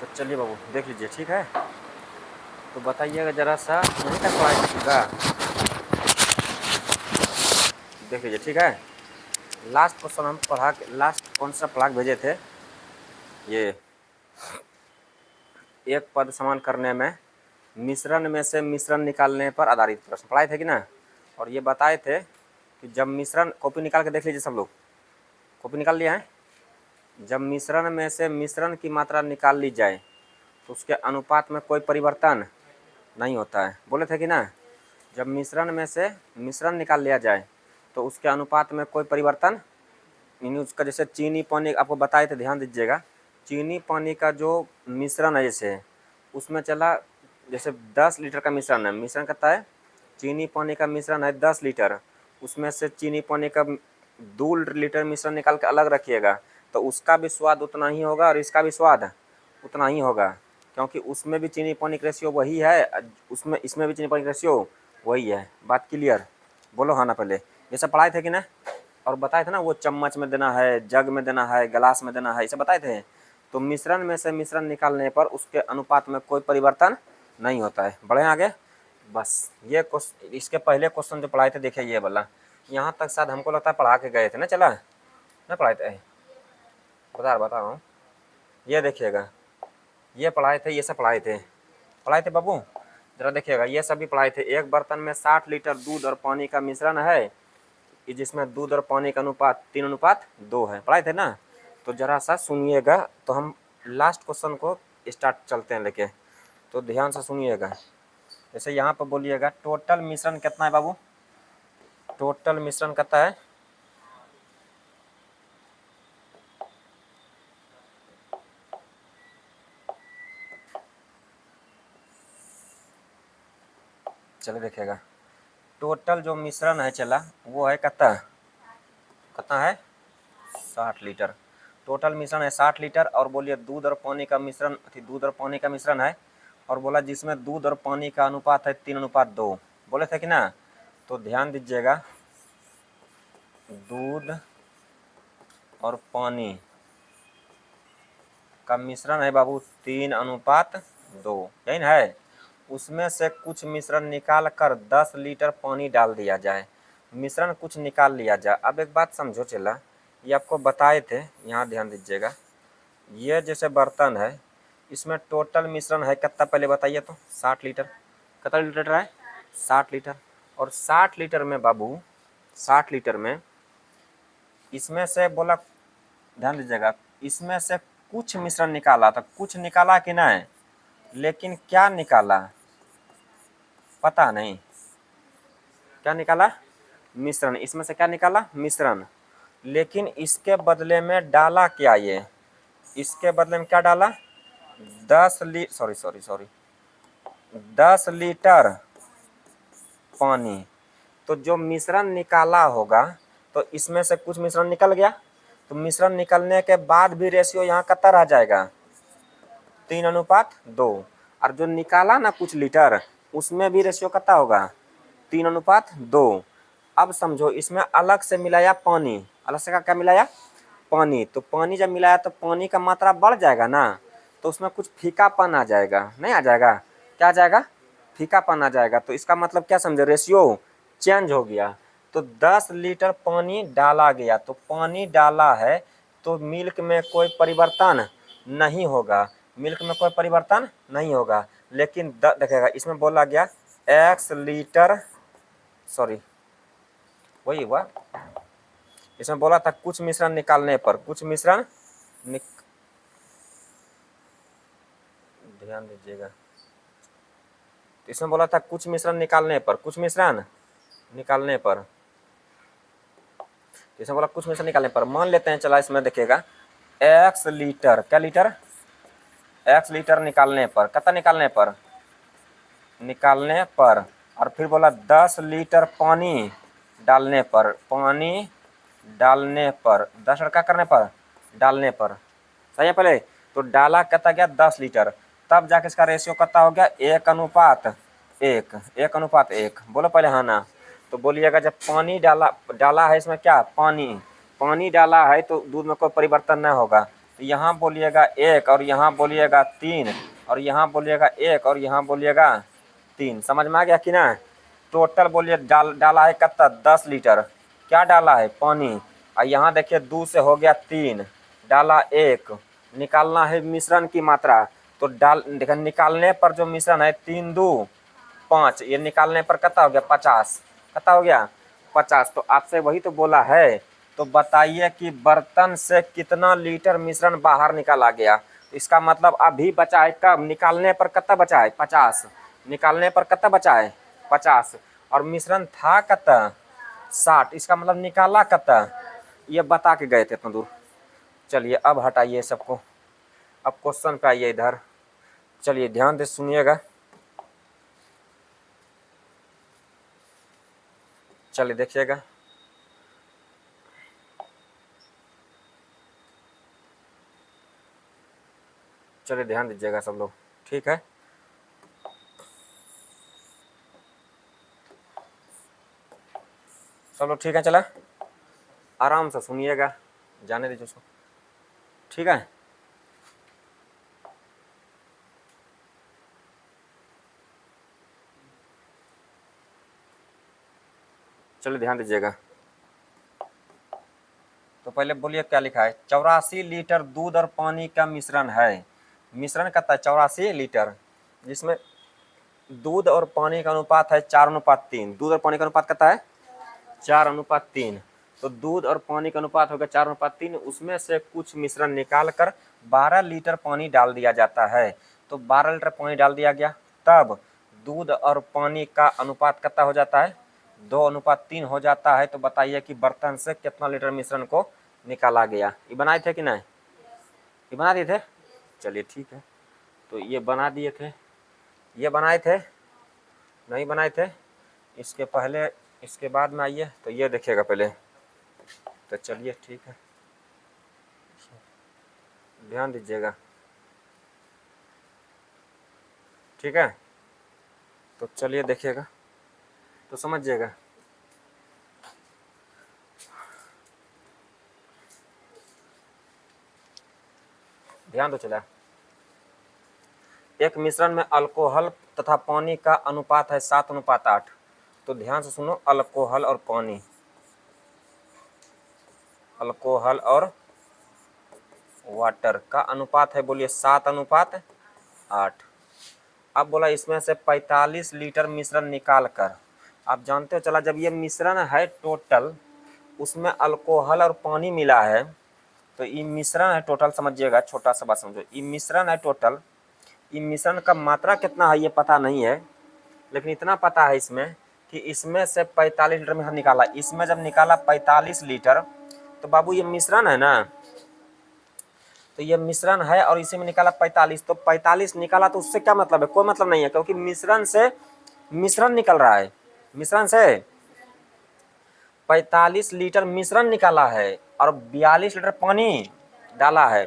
तो चलिए बाबू देख लीजिए, ठीक है। तो बताइएगा ज़रा सा, यहीं तक पढ़ाई कीजिएगा, देख लीजिए, ठीक है। लास्ट क्वेश्चन हम पढ़ा के, लास्ट कौन सा पढ़ा के भेजे थे, ये एक पद समान करने में मिश्रण में से मिश्रण निकालने पर आधारित प्रश्न पढ़ाए थे कि ना। और ये बताए थे कि जब मिश्रण, कॉपी निकाल के देख लीजिए सब लोग, कॉपी निकाल लिया है। जब मिश्रण में से मिश्रण की मात्रा निकाल ली जाए तो उसके अनुपात में कोई परिवर्तन नहीं होता है, बोले थे कि ना। जब मिश्रण में से मिश्रण निकाल लिया जाए तो उसके अनुपात में कोई परिवर्तन, यानी उसका जैसे चीनी पानी आपको बताए थे, ध्यान दीजिएगा। चीनी पानी का जो मिश्रण है, जैसे उसमें चला, जैसे 10 लीटर का मिश्रण है, मिश्रण करता है, चीनी पानी का मिश्रण है 10 लीटर, उसमें से चीनी पानी का 2 लीटर मिश्रण निकाल के अलग रखिएगा तो उसका भी स्वाद उतना ही होगा और इसका भी स्वाद उतना ही होगा, क्योंकि उसमें भी चीनी पानी का रेशियो वही है, उसमें इसमें भी चीनी पानी का रेशियो वही है। बात क्लियर? बोलो हाँ ना पहले। ये सब पढ़ाए थे कि ना। और बताए थे ना, वो चम्मच में देना है, जग में देना है, गिलास में देना है, इसे बताए थे। तो मिश्रण में से मिश्रण निकालने पर उसके अनुपात में कोई परिवर्तन नहीं होता है। बढ़े आगे। बस ये क्वेश्चन, इसके पहले क्वेश्चन जो पढ़ाए थे देखिए ये वाला, यहाँ तक शायद हमको लगता है पढ़ा के गए थे ना, चला ना पढ़ाए थे, बता रहा हूँ। ये देखिएगा, ये पढ़ाए थे, ये सब पढ़ाए थे बाबू, जरा देखिएगा, ये सभी पढ़ाए थे। एक बर्तन में 60 लीटर दूध और पानी का मिश्रण है, जिसमें दूध और पानी का अनुपात 3:2 है, पढ़ाए थे ना। तो जरा सा सुनिएगा, तो हम लास्ट क्वेश्चन को स्टार्ट चलते हैं लेके, तो ध्यान से सुनिएगा। जैसे यहाँ पर बोलिएगा टोटल मिश्रण कितना है बाबू, टोटल मिश्रण कितना है, चलो देखिएगा, टोटल जो मिश्रण है चला वो है कितना, कितना है 60 लीटर। टोटल मिश्रण है 60 लीटर, और बोलिए दूध और पानी का मिश्रण, दूध और पानी का मिश्रण है, और बोला जिसमें दूध और पानी का अनुपात है 3:2, बोले थे कि ना। तो ध्यान दीजिएगा, दूध और पानी का मिश्रण है बाबू 3:2, यही ना है। उसमें से कुछ मिश्रण निकाल कर 10 लीटर पानी डाल दिया जाए, मिश्रण कुछ निकाल लिया जाए। अब एक बात समझो चला, ये आपको बताए थे, यहाँ ध्यान दीजिएगा। ये जैसे बर्तन है, इसमें टोटल मिश्रण है कितना पहले बताइए तो, 60 लीटर। कितना लीटर है, 60 लीटर। और 60 लीटर में बाबू, 60 लीटर में इसमें से बोला, ध्यान दीजिएगा, इसमें से कुछ मिश्रण निकाला, तो कुछ निकाला कि नहीं, लेकिन क्या निकाला पता नहीं, क्या निकाला, मिश्रण। इसमें से क्या निकाला, मिश्रण। लेकिन इसके बदले में डाला क्या, ये इसके बदले में क्या डाला, 10 लीटर पानी। तो जो मिश्रण निकाला होगा, तो इसमें से कुछ मिश्रण निकल गया, तो मिश्रण निकलने के बाद भी रेशियो यहाँ कितना रह जाएगा, 3:2। और जो निकाला ना कुछ लीटर, उसमें भी रेशियो कितना होगा, 3:2। अब समझो, इसमें अलग से मिलाया पानी, अलग से क्या मिलाया, पानी। तो पानी जब मिलाया तो पानी का मात्रा बढ़ जाएगा ना, तो उसमें कुछ फीकापन आ जाएगा, नहीं आ जाएगा, क्या आ जाएगा, फीकापन आ जाएगा। तो इसका मतलब क्या समझे, रेशियो चेंज हो गया। तो 10 लीटर पानी डाला गया, तो पानी डाला है तो मिल्क में कोई परिवर्तन नहीं होगा, मिल्क में कोई परिवर्तन नहीं होगा। लेकिन देखिएगा, इसमें बोला गया x लीटर, वही हुआ, इसमें बोला था कुछ मिश्रण निकालने पर, कुछ मिश्रण ध्यान दीजिएगा, इसमें बोला था कुछ मिश्रण निकालने पर, कुछ मिश्रण निकालने पर, इसमें बोला कुछ मिश्रण निकालने पर। मान लेते हैं चला, इसमें देखिएगा x लीटर, क्या लीटर, x लीटर निकालने पर, कितना निकालने पर, निकालने पर, और फिर बोला 10 लीटर पानी डालने पर, पानी डालने पर, 10 लीटर क्या करने पर, डालने पर, सही है। पहले तो डाला कितना गया, 10 लीटर, तब जाके इसका रेशियो कितना हो गया, 1:1, 1:1। बोलो पहले हाँ ना। तो बोलिएगा जब पानी डाला है, इसमें क्या, पानी डाला है तो दूध में कोई परिवर्तन नहीं होगा, तो यहाँ बोलिएगा 1 और यहाँ बोलिएगा 3 और यहाँ बोलिएगा 1 और यहाँ बोलिएगा 3। समझ में आ गया कि ना। टोटल बोलिए डाला है कितना 10 लीटर। क्या डाला है पानी। और यहाँ देखिए 2 से हो गया 3, डाला 1। निकालना है मिश्रण की मात्रा। तो देखिए निकालने पर जो मिश्रण है 3 2 5, ये निकालने पर कितना हो गया 50। कितना हो गया 50। तो आपसे वही तो बोला है। तो बताइए कि बर्तन से कितना लीटर मिश्रण बाहर निकाला गया। तो इसका मतलब अभी बचा है कब, निकालने पर कितना बचा है 50। निकालने पर कितना बचा है 50 और मिश्रण था कितना 60। इसका मतलब निकाला कितना, ये बता के गए थे इतना दूर। चलिए अब हटाइए सबको, अब क्वेश्चन पे आइए इधर। चलिए ध्यान से सुनिएगा। चलिए देखिएगा। चलिए ध्यान दीजिएगा सब लोग, ठीक है। सब लोग ठीक है। चला आराम से सुनिएगा, जाने दीजिए उसको, ठीक है। चलिए ध्यान दीजिएगा। तो पहले बोलिए क्या लिखा है। 84 लीटर दूध और पानी का मिश्रण है। मिश्रण कितना है 84 लीटर, जिसमें दूध और पानी का अनुपात है 4:3। दूध और पानी का अनुपात कितना है 4:3। तो दूध और पानी का अनुपात होगा 4:3। उसमें से कुछ मिश्रण निकाल कर 12 लीटर पानी डाल दिया जाता है। तो 12 लीटर पानी डाल दिया गया, तब दूध और पानी का अनुपात कितना हो जाता है 2:3 हो जाता है। तो बताइए कि बर्तन से कितना लीटर मिश्रण को निकाला गया। ये बनाए थे कि नहीं, ये बना दिए थे। चलिए ठीक है। तो ये बना दिए थे, ये बनाए थे नहीं बनाए थे। इसके पहले इसके बाद में आइए तो ये देखिएगा पहले। तो चलिए ठीक है, ध्यान दीजिएगा, ठीक है। तो चलिए देखिएगा तो समझिएगा। ध्यान दो। चला एक मिश्रण में अल्कोहल तथा पानी का अनुपात है 7:8। तो ध्यान से सुनो, अल्कोहल और पानी, अल्कोहल और वाटर का अनुपात है बोलिए 7:8। अब बोला इसमें से 45 लीटर मिश्रण निकाल कर। आप जानते हो चला जब ये मिश्रण है टोटल, उसमें अल्कोहल और पानी मिला है। तो ये मिश्रण है टोटल, समझिएगा छोटा सा बात समझो। ये मिश्रण है टोटल, ये मिश्रण का मात्रा कितना है ये पता नहीं है, लेकिन इतना पता है इसमें कि इसमें से 45 लीटर मिश्रण निकाला। इसमें जब निकाला 45 लीटर, तो बाबू ये मिश्रण है ना, तो ये मिश्रण है और इसी में निकाला 45। तो 45 निकाला तो उससे क्या मतलब है, कोई मतलब नहीं है, क्योंकि मिश्रण से मिश्रण निकल रहा है। मिश्रण से 45 लीटर मिश्रण निकाला है और 42 लीटर पानी डाला है।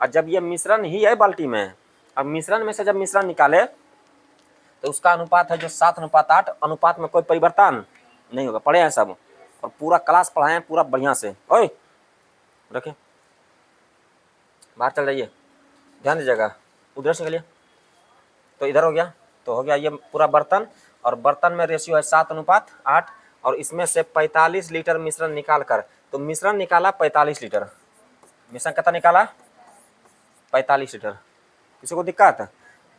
और जब ये मिश्रण ही है बाल्टी में, अब मिश्रण में से जब मिश्रण निकाले तो उसका अनुपात है जो 7:8। अनुपात में कोई परिवर्तन नहीं होगा। पढ़े हैं सब और पूरा क्लास पढ़ाए हैं पूरा बढ़िया से। ओए रखिए, बाहर चल जाइए, ध्यान दीजिएगा, उधर से निकलिए। तो इधर हो गया, तो हो गया ये पूरा बर्तन, और बर्तन में रेशियो है 7:8। और इसमें से 45 लीटर मिश्रण निकाल कर, तो मिश्रण निकाला 45 लीटर, मिश्रण कितना निकाला 45 लीटर। किसी को दिक्कत,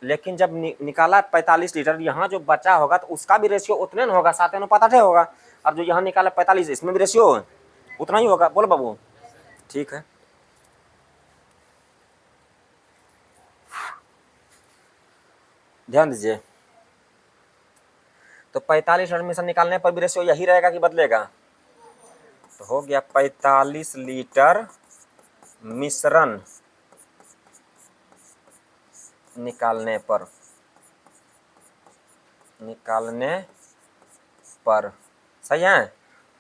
लेकिन जब निकाला 45 लीटर, यहाँ जो बचा होगा तो उसका भी रेशियो उतने न होगा, 7:8 होगा। और जो यहाँ निकाला 45, इसमें भी रेशियो उतना ही होगा। बोलो बाबू, ठीक है। ध्यान दीजिए, तो 45 लीटर मिश्रण निकालने पर भी रेशियो यही रहेगा कि बदलेगा। तो हो गया 45 लीटर मिश्रण निकालने पर सही है,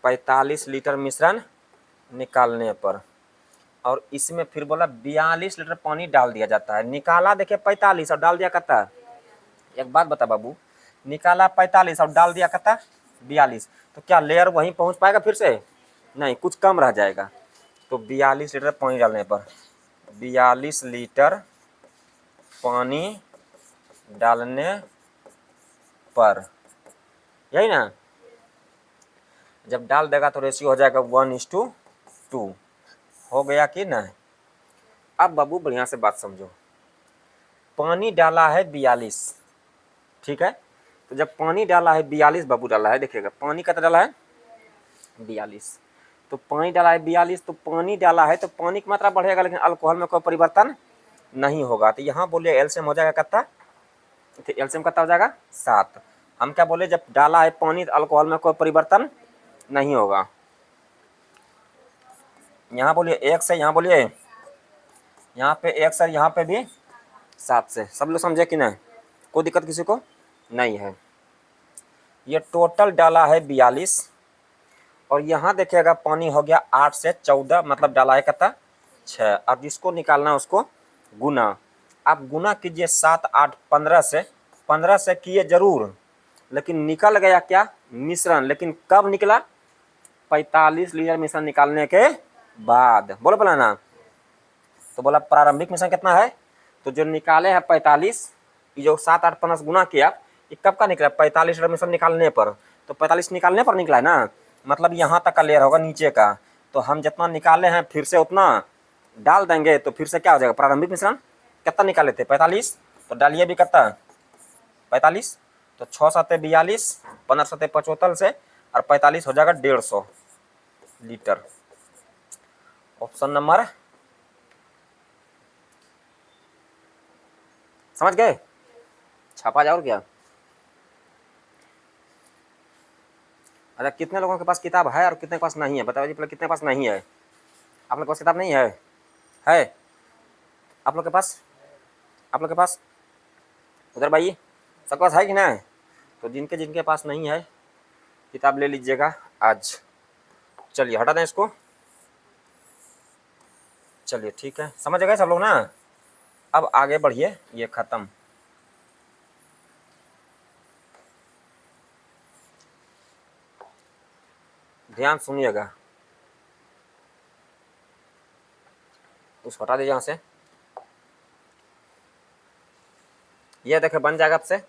45 लीटर मिश्रण निकालने पर। और इसमें फिर बोला 42 लीटर पानी डाल दिया जाता है। निकाला देखिए 45 और डाल दिया कितना। एक बात बता बाबू, निकाला 45 और डाल दिया कितना 42, तो क्या लेयर वहीं पहुंच पाएगा फिर से, नहीं, कुछ कम रह जाएगा। तो 42 लीटर पानी डालने पर 42 लीटर पानी डालने पर, यही ना। जब डाल देगा तो रेशियो हो जाएगा 1:2। हो गया कि नहीं। अब बाबू बढ़िया से बात समझो, पानी डाला है 42, ठीक है। तो जब पानी डाला है 42 बाबू डाला है, देखिएगा पानी कितना डाला है 42, तो पानी डाला है 42, तो पानी डाला है तो पानी की मात्रा बढ़ेगा, लेकिन अल्कोहल में कोई परिवर्तन नहीं होगा। तो यहाँ बोलिए एलसीएम हो जाएगा कितना, तो एलसीएम कितना हो जाएगा 7। हम क्या बोले, जब डाला है पानी तो अल्कोहल में कोई परिवर्तन नहीं होगा। यहाँ बोलिए 1 से, यहाँ बोलिए यहाँ पे 1 से, यहाँ पे भी 7 से। सब लोग समझे कि नहीं, कोई दिक्कत किसी को नहीं है। ये टोटल डाला है 42 और यहाँ देखिएगा पानी हो गया 8 से 14, मतलब डाला है कितना 6। अब जिसको निकालना है उसको गुना, आप गुना कीजिए 7 8 15 से, 15 से किए जरूर, लेकिन निकल गया क्या मिश्रण। लेकिन कब निकला, 45 लीटर मिश्रण निकालने के बाद। बोलो बोला ना, तो बोला प्रारंभिक मिश्रण कितना है, तो जो निकाले हैं 45, ये जो 7 8 15 गुना किया, ये कब का निकला 45 लीटर मिश्रण निकालने पर। तो 45 निकालने पर निकला है ना, मतलब यहाँ तक का लेयर होगा नीचे का। तो हम जितना निकाले हैं फिर से उतना डाल देंगे, तो फिर से क्या हो जाएगा, प्रारंभिक मिश्रण कितना निकाले थे 45, तो डालिए भी कितना 45, तो 6 7 42, 15 7 75 से, और 45 हो जाएगा 150 लीटर। ऑप्शन नंबर, समझ गए, छापा जाओ क्या। अच्छा, कितने लोगों के पास किताब है और कितने के पास नहीं है, बताओ जी पहले, कितने के पास नहीं है। आप लोग के पास किताब नहीं है, है आप लोग के पास, आप लोग के पास उधर भाई सबके पास है कि नहीं। तो जिनके जिनके पास नहीं है किताब ले लीजिएगा आज। चलिए हटा दें इसको, चलिए ठीक है, समझ गए सब लोग ना। अब आगे बढ़िए, ये खत्म। ध्यान सुनिएगा, उसको हटा दीजिए यहाँ से। ये देखिए बन जाएगा आपसे,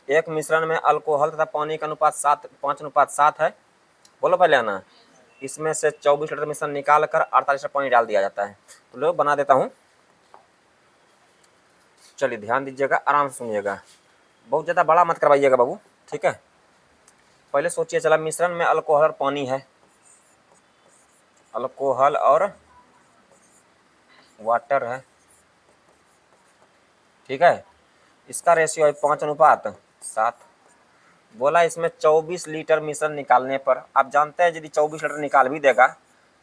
एक मिश्रण में अल्कोहल तथा पानी का अनुपात 5:7 है। बोलो पहले आना। इसमें से 24 लीटर मिश्रण निकाल कर 48 लीटर पानी डाल दिया जाता है। तो लो बना देता हूँ, चलिए ध्यान दीजिएगा, आराम से सुनिएगा, बहुत ज़्यादा बड़ा मत करवाइएगा बाबू, ठीक है। पहले सोचिए, चला मिश्रण में अल्कोहल और पानी है, अल्कोहल और वाटर है, ठीक है। इसका रेशियो है 5:7। बोला इसमें 24 लीटर मिश्रण निकालने पर, आप जानते हैं यदि 24 लीटर निकाल भी देगा,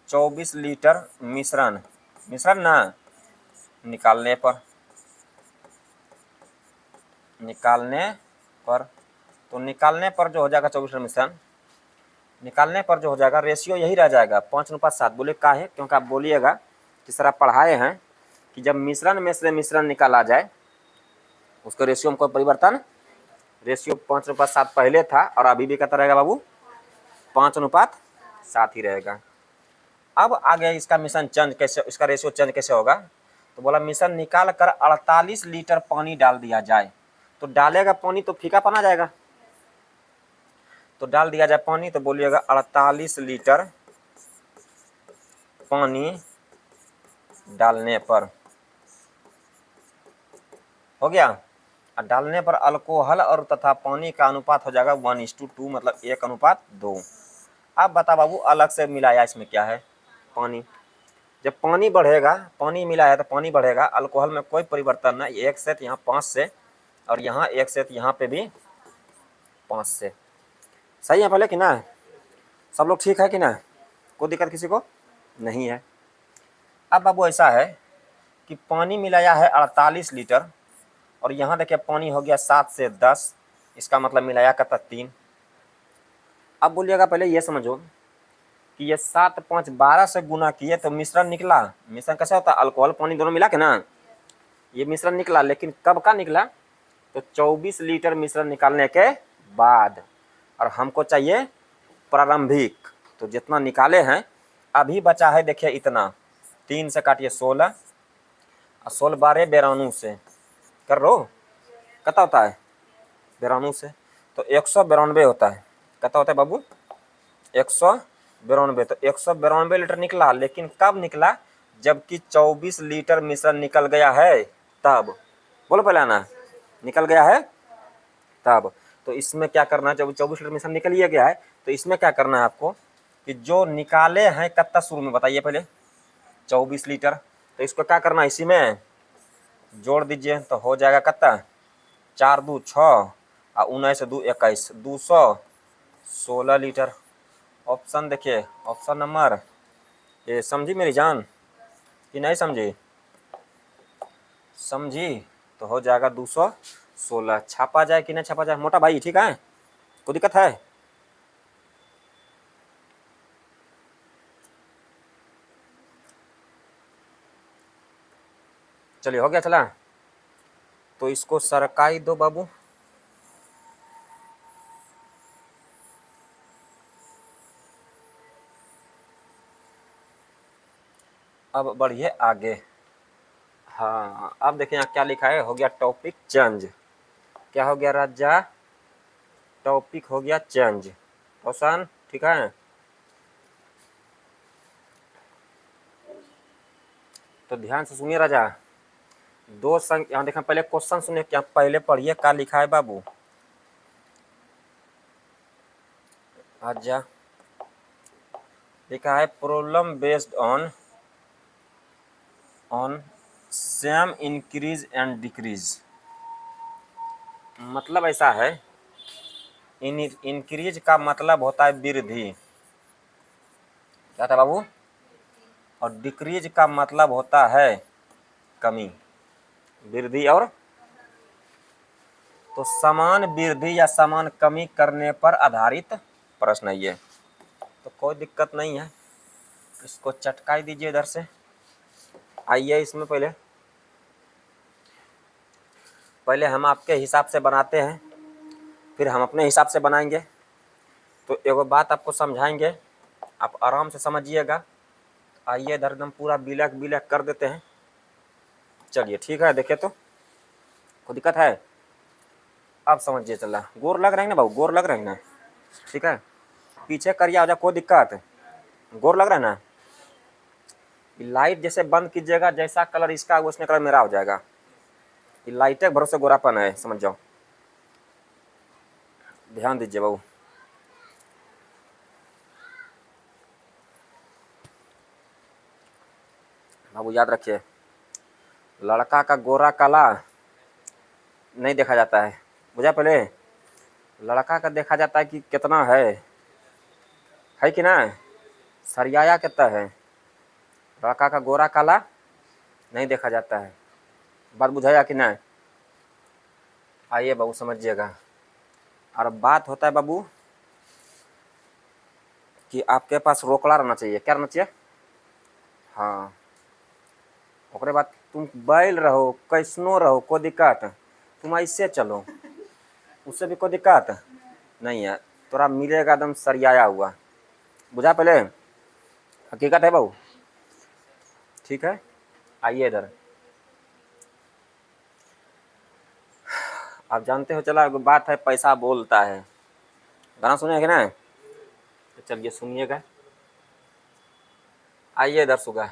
24 लीटर मिश्रण, मिश्रण ना निकालने पर, निकालने पर, तो निकालने पर जो हो जाएगा 24 लीटर मिश्रण निकालने पर जो हो जाएगा, रेशियो यही रह जाएगा 5:7। बोले का है, क्योंकि आप बोलिएगा जिस तरह पढ़ाए हैं कि जब मिश्रण में से मिश्रण निकाला जाए उसके रेशियो में कोई परिवर्तन, रेशियो 5:7 पहले था और अभी भी कहता रहेगा बाबू 5:7 ही रहेगा। अब आगे इसका मिश्रण चेंज कैसे, इसका रेशियो चेंज कैसे होगा, तो बोला मिश्रण निकाल कर 48 लीटर पानी डाल दिया जाए। तो डालेगा पानी तो फीका पना जाएगा, तो डाल दिया जाए पानी, तो बोलिएगा 48 लीटर पानी डालने पर, हो गया। और डालने पर अल्कोहल और तथा पानी का अनुपात हो जाएगा 1:2, मतलब 1:2। अब बता बाबू, अलग से मिलाया इसमें क्या है, पानी। जब पानी बढ़ेगा, पानी मिलाया तो पानी बढ़ेगा, अल्कोहल में कोई परिवर्तन नहीं, 1 से यहाँ 5 से, और यहाँ 1 से यहाँ पे भी 5 से। सही है पहले कि ना, सब लोग ठीक है कि ना, कोई दिक्कत किसी को नहीं है। अब बाबू ऐसा है कि पानी मिलाया है 48 लीटर और यहाँ देखिए पानी हो गया 7 से 10, इसका मतलब मिलाया का 3। अब बोलिएगा पहले ये समझो कि ये 7 5 12 से गुना किए तो मिश्रण निकला। मिश्रण कैसा होता है, अल्कोहल पानी दोनों मिला के ना ये मिश्रण निकला, लेकिन कब का निकला, तो 24 लीटर मिश्रण निकालने के बाद। और हमको चाहिए प्रारंभिक, तो जितना निकाले हैं अभी बचा है देखिए इतना, 3 से काटिए 16, 16 12 92 से कर रो, कितना होता है 92 से, तो 192 होता है। कितना होता है बाबू 192। तो 192 लीटर निकला, लेकिन कब निकला, जबकि 24 लीटर मिश्रण निकल गया है तब। बोलो पहले आना, निकल गया है तब। तो इसमें क्या करना है, जब 24 लीटर मिश्रण निकल गया है तो इसमें क्या करना है आपको कि जो निकाले हैं कितना शुरू में बताइए पहले 24 लीटर, तो इसको क्या करना है इसी में जोड़ दीजिए, तो हो जाएगा कितना 4 2 6 और 19 2 21 216 लीटर। ऑप्शन देखिए, ऑप्शन नंबर ये, समझी मेरी जान कि नहीं समझी, समझी, तो हो जाएगा 216। छापा जाए कि नहीं छापा जाए मोटा भाई, ठीक है, कोई दिक्कत है? चलिए हो गया, चला, तो इसको सरकाई दो बाबू। अब बढ़िए आगे। हाँ अब देखिए यहाँ क्या लिखा है, हो गया टॉपिक चेंज। क्या हो गया राजा, टॉपिक हो गया चेंज। रोशन ठीक है, तो ध्यान से सुनिए राजा। दो संख्या यहाँ देखा, पहले क्वेश्चन सुनिए, क्या पहले पढ़िए क्या लिखा है बाबू। आजा लिखा है problem based on same increase and decrease. मतलब ऐसा है, इंक्रीज का मतलब होता है वृद्धि, क्या था बाबू, और डिक्रीज का मतलब होता है कमी। वृद्धि और, तो समान वृद्धि या समान कमी करने पर आधारित प्रश्न है ये, तो कोई दिक्कत नहीं है, इसको चटकाई दीजिए इधर से। आइए इसमें पहले हम आपके हिसाब से बनाते हैं, फिर हम अपने हिसाब से बनाएंगे। तो एगो बात आपको समझाएंगे, आप आराम से समझिएगा। आइए इधर एकदम पूरा बिलक बिलक कर देते हैं। चलिए ठीक है, देखिए तो कोई दिक्कत है, अब समझिए। चला गोर लग रहे हैं ना बाबू, गोर लग रहे हैं ना, ठीक है, पीछे करिए, आ जा, कोई दिक्कत, गोर लग रहा है ना। लाइट जैसे बंद कीजिएगा, जैसा कलर इसका उसने कलर मेरा हो जाएगा। लाइट के भरोसे गोरापन है, समझ जाओ, ध्यान दीजिए बाबू। बाबू याद रखिए, लड़का का गोरा काला नहीं देखा जाता है, बुझा, पहले लड़का का देखा जाता है कि कितना है कि ना, सरियाया कितना है। लड़का का गोरा काला नहीं देखा जाता है, बात बुझाया कि ना। आइए बाबू समझिएगा। और बात होता है बाबू कि आपके पास रोकड़ा रहना चाहिए, क्या रहना चाहिए, हाँ। ओकरे बाद तुम बैल रहो कैसनो रहो, कोई दिक्कत, तुम ऐसे चलो, उससे भी कोई दिक्कत नहीं है, तोरा मिलेगा एकदम सरियाया हुआ, बुझा पहले, हकीकत है बाबू, ठीक है। आइए इधर, आप जानते हो, चला बात है पैसा बोलता है, गाना सुनेगा ना, तो चलिए सुनिएगा। आइए इधर सुगा,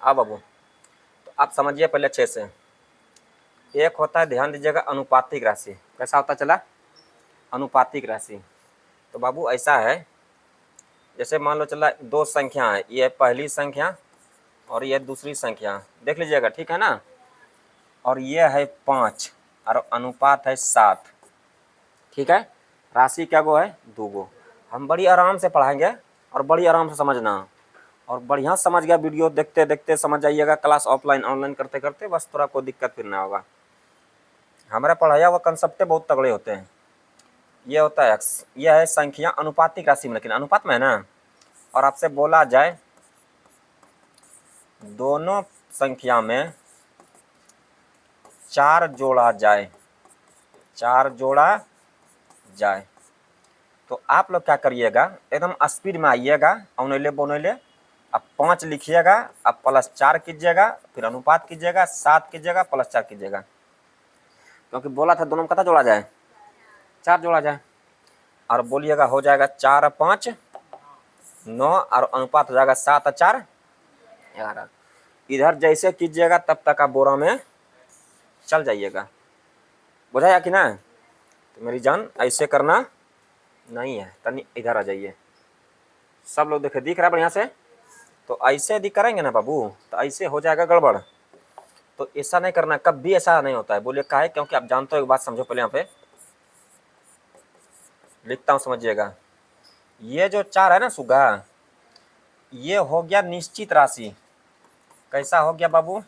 आ बाबू, तो आप समझिए पहले अच्छे से। एक होता है, ध्यान दीजिएगा, अनुपातिक राशि। कैसा होता चला, अनुपातिक राशि। तो बाबू ऐसा है, जैसे मान लो चला दो संख्या है, ये पहली संख्या और ये दूसरी संख्या, देख लीजिएगा, ठीक है ना, और ये है 5 और अनुपात है 7, ठीक है। राशि क्या गो है, 2 गो। हम बड़ी आराम से पढ़ाएंगे और बड़ी आराम से समझना, और बढ़िया समझ गया, वीडियो देखते देखते समझ जाइएगा, क्लास ऑफलाइन ऑनलाइन करते करते, बस थोड़ा कोई दिक्कत फिर ना होगा। हमारा पढ़ाया हुआ कंसेप्ट बहुत तगड़े होते हैं। ये होता है एक्स, यह है संख्या अनुपातिक राशि में, लेकिन अनुपात में है ना, और आपसे बोला जाए दोनों संख्या में 4 जोड़ा जाए, 4 जोड़ा जाए, तो आप लोग क्या करिएगा, एकदम स्पीड में आइएगा, औनैले बोनैले, अब 5 लिखिएगा, अब +4 कीजिएगा, फिर अनुपात कीजिएगा, 7 कीजिएगा, +4 कीजिएगा, क्योंकि बोला था दोनों में कितना जोड़ा जाए, 4 जोड़ा जाए। और बोलिएगा हो जाएगा 4 और 5 9, और अनुपात हो जाएगा 7 और 4 11। इधर जैसे कीजिएगा तब तक आप बोरा में चल जाइएगा, बुझाया कि ना। तो मेरी जान ऐसे करना नहीं है, तनी इधर आ जाइए। सब लोग देखे दिख रहा है बढ़िया से, तो ऐसे यदि करेंगे ना बाबू तो ऐसे हो जाएगा गड़बड़। तो ऐसा नहीं करना, कभी ऐसा नहीं होता है। बोलिए काहे, क्योंकि आप जानते हो, एक बात समझो पहले, यहाँ पे लिखता हूँ समझिएगा। ये जो 4 है ना सुगा, ये हो गया निश्चित राशि। कैसा हो गया बाबू,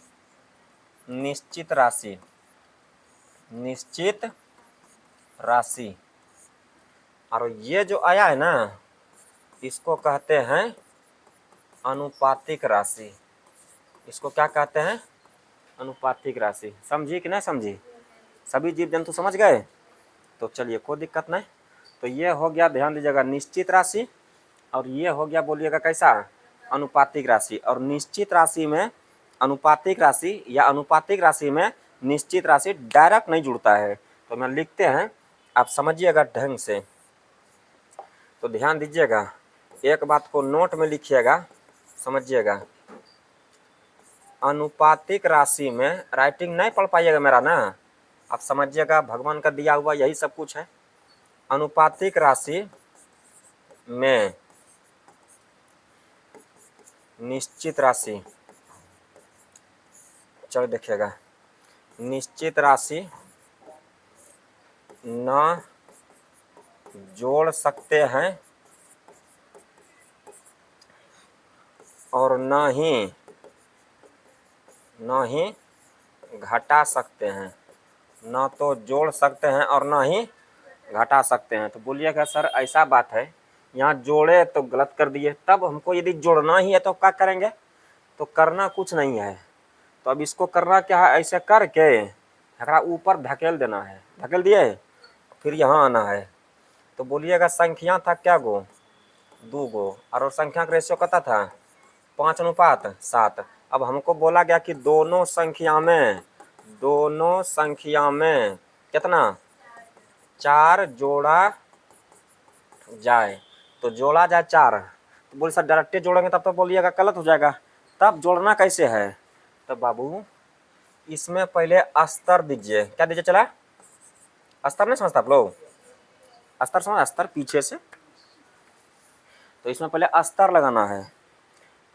निश्चित राशि, निश्चित राशि। और ये जो आया है ना, इसको कहते हैं अनुपातिक राशि। इसको क्या कहते हैं, अनुपातिक राशि। समझी कि नहीं समझी, सभी जीव जंतु समझ गए। तो चलिए कोई दिक्कत नहीं। तो ये हो गया, ध्यान दीजिएगा, निश्चित राशि, और ये हो गया बोलिएगा कैसा, अनुपातिक राशि। और निश्चित राशि में अनुपातिक राशि या अनुपातिक राशि में निश्चित राशि डायरेक्ट नहीं जुड़ता है। तो मैं लिखते हैं, आप समझिएगा ढंग से। तो ध्यान दीजिएगा, एक बात को नोट में लिखिएगा, समझिएगा। अनुपातिक राशि में राइटिंग नहीं पढ़ पाइएगा मेरा ना, आप समझिएगा, भगवान का दिया हुआ यही सब कुछ है। अनुपातिक राशि में निश्चित राशि, चलो देखिएगा, निश्चित राशि न जोड़ सकते हैं और न ही घटा सकते हैं। न तो जोड़ सकते हैं और न ही घटा सकते हैं। तो बोलिएगा सर ऐसा बात है, यहाँ जोड़े तो गलत कर दिए, तब हमको यदि जोड़ना ही है तो क्या करेंगे। तो करना कुछ नहीं है, तो अब इसको करना क्या है, ऐसे करके एकरा ऊपर धकेल देना है। धकेल दिए, फिर यहाँ आना है। तो बोलिएगा संख्या था क्या गो, 2 गो, और संख्या का रेशियो कितना था, 5:7। अब हमको बोला गया कि दोनों संख्या में कितना, 4 जोड़ा जाए। तो जोड़ा जाए 4, तो बोले सर डायरेक्ट जोड़ेंगे तब तो बोलिएगा गलत हो जाएगा। तब जोड़ना कैसे है, तो बाबू इसमें पहले अस्तर दीजिए। क्या दीजिए, चला अस्तर नहीं समझता आप लोग, अस्तर समझ, अस्तर पीछे से। तो इसमें पहले अस्तर लगाना है।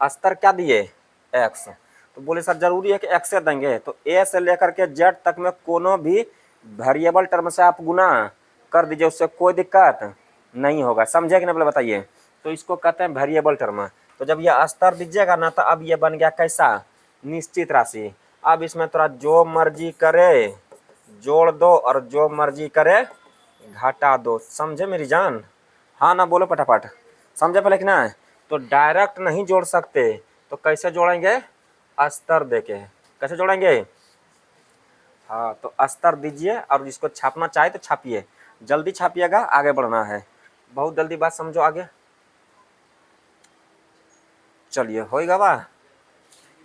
अस्तर क्या दिए, x। तो बोले सर जरूरी है कि x से देंगे, तो a से लेकर के z तक में कोनो भी वेरिएबल टर्म से आप गुना कर दीजिए, उससे कोई दिक्कत नहीं होगा। समझे कि नहीं, पहले बताइए। तो इसको कहते हैं वेरिएबल टर्म। तो जब ये अस्तर दीजिएगा ना, तो अब ये बन गया कैसा, निश्चित राशि। अब इसमें थोड़ा जो मर्जी करे जोड़ दो और जो मर्जी करे घटा दो। समझे मेरी जान, हाँ ना बोलो फटाफट, समझे पहले कि ना। तो डायरेक्ट नहीं जोड़ सकते, तो कैसे जोड़ेंगे, अस्तर देके। कैसे जोड़ेंगे, हाँ, तो अस्तर दीजिए, और इसको छापना चाहे तो छापिए, जल्दी छापिएगा, आगे बढ़ना है, बहुत जल्दी बात समझो आगे। चलिए होएगा बा,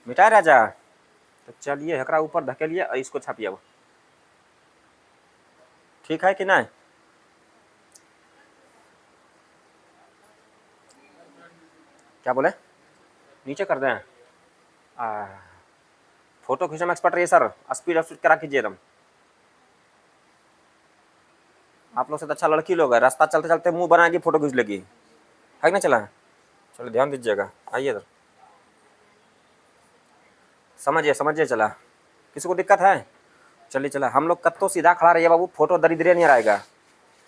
मिटाए राजा। तो चलिए एकरा ऊपर धकेलिए और इसको छापिए। अब ठीक है कि नहीं, क्या बोले, नीचे कर दें। फोटो खींचने में एक्सपर्ट रहिए सर, स्पीड करा कीजिए एकदम। आप लोग से तो अच्छा लड़की लोग है, रास्ता चलते चलते मुंह बनाएगी, फोटो खींच लेगी, है कि ना। चला, चलो ध्यान दीजिएगा, आइए इधर, समझिए चला, किसी को दिक्कत है। चलिए चला, हम लोग कत्तो सीधा खड़ा रहिए बाबू, फोटो दरिद्रे नहीं आएगा।